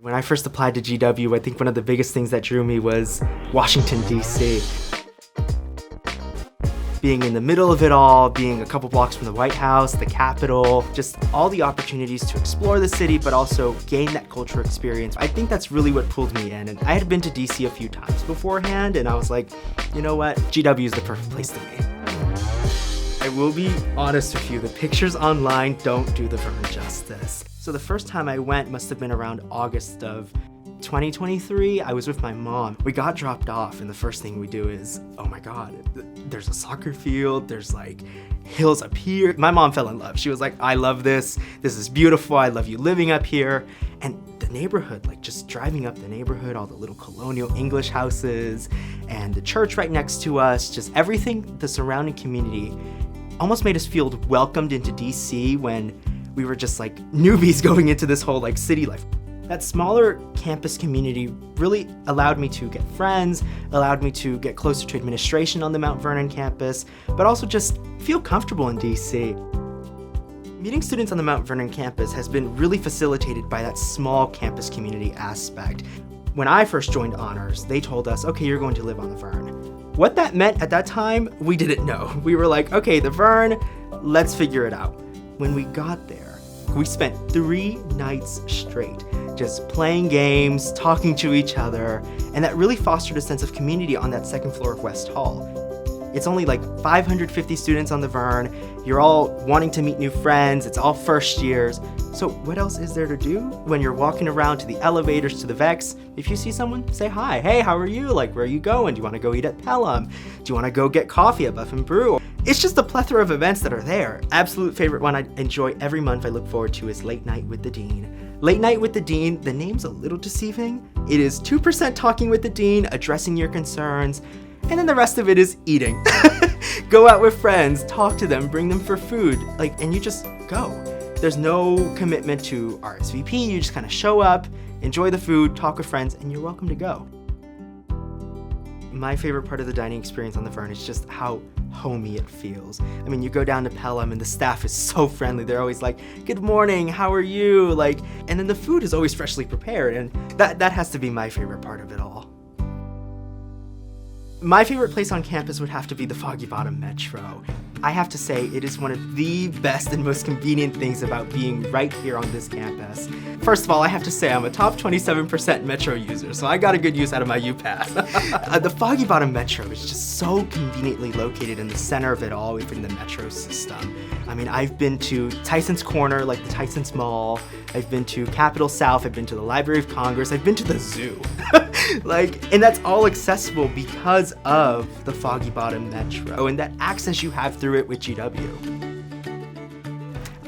When I first applied to GW, I think one of the biggest things that drew me was Washington, D.C. Being in the middle of it all, being a couple blocks from the White House, the Capitol, just all the opportunities to explore the city, but also gain that cultural experience. I think that's really what pulled me in. And I had been to DC a few times beforehand, and I was like, you know what? GW is the perfect place to be. I will be honest with you, the pictures online don't do the Vern justice. So the first time I went must have been around August of 2023. I was with my mom. We got dropped off, and the first thing we do is, oh my God, there's a soccer field, there's like hills up here. My mom fell in love. She was like, I love this. This is beautiful. I love you living up here. And the neighborhood, like just driving up the neighborhood, all the little colonial English houses and the church right next to us, just everything, the surrounding community almost made us feel welcomed into DC when we were just like newbies going into this whole like city life. That smaller campus community really allowed me to get friends, allowed me to get closer to administration on the Mount Vernon campus, but also just feel comfortable in DC. Meeting students on the Mount Vernon campus has been really facilitated by that small campus community aspect. When I first joined honors, they told us, okay, you're going to live on the Vern. What that meant at that time, we didn't know. We were like, okay, the Vern, let's figure it out. When we got there, we spent 3 nights straight just playing games, talking to each other, and that really fostered a sense of community on that second floor of West Hall. It's only like 550 students on the Vern. You're all wanting to meet new friends. It's all first years. So what else is there to do when you're walking around to the elevators, to the Vex? If you see someone, say hi. Hey, how are you? Like, where are you going? Do you want to go eat at Pelham? Do you want to go get coffee at Buff and Brew? It's just a plethora of events that are there. Absolute favorite one I enjoy every month I look forward to is Late Night with the Dean. Late Night with the Dean, the name's a little deceiving. It is 2% talking with the Dean, addressing your concerns, and then the rest of it is eating. Go out with friends, talk to them, bring them for food, and you just go. There's no commitment to RSVP, you just kind of show up, enjoy the food, talk with friends, and you're welcome to go. My favorite part of the dining experience on the Vern is just how homey it feels. I mean, you go down to Pelham and the staff is so friendly. They're always like, good morning, how are you? And then the food is always freshly prepared, and that has to be my favorite part of it all. My favorite place on campus would have to be the Foggy Bottom Metro. I have to say, it is one of the best and most convenient things about being right here on this campus. First of all, I have to say I'm a top 27% Metro user, so I got a good use out of my UPass. The Foggy Bottom Metro is just so conveniently located in the center of it all within the Metro system. I mean, I've been to Tyson's Corner, like the Tyson's Mall. I've been to Capitol South. I've been to the Library of Congress. I've been to the zoo. And that's all accessible because of the Foggy Bottom Metro and that access you have through it with GW.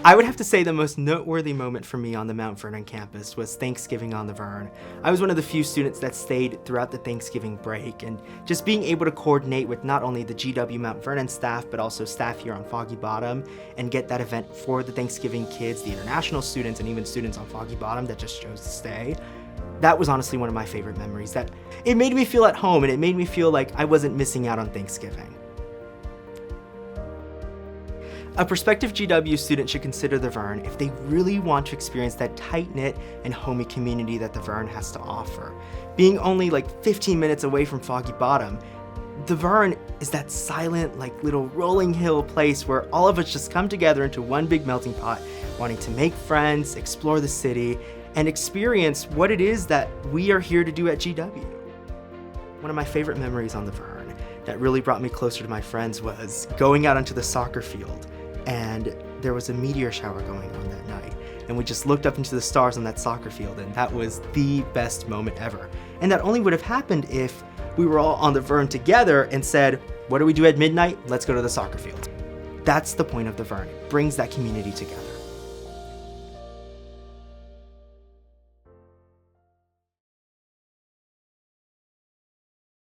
I would have to say the most noteworthy moment for me on the Mount Vernon campus was Thanksgiving on the Vern. I was one of the few students that stayed throughout the Thanksgiving break, and just being able to coordinate with not only the GW Mount Vernon staff, but also staff here on Foggy Bottom, and get that event for the Thanksgiving kids, the international students, and even students on Foggy Bottom that just chose to stay. That was honestly one of my favorite memories. That it made me feel at home, and it made me feel like I wasn't missing out on Thanksgiving. A prospective GW student should consider the Vern if they really want to experience that tight-knit and homey community that the Vern has to offer. Being only 15 minutes away from Foggy Bottom, the Vern is that silent, little rolling hill place where all of us just come together into one big melting pot, wanting to make friends, explore the city, and experience what it is that we are here to do at GW. One of my favorite memories on the Vern that really brought me closer to my friends was going out onto the soccer field, and there was a meteor shower going on that night, and we just looked up into the stars on that soccer field, and that was the best moment ever. And that only would have happened if we were all on the Vern together and said, what do we do at midnight? Let's go to the soccer field. That's the point of the Vern. It brings that community together.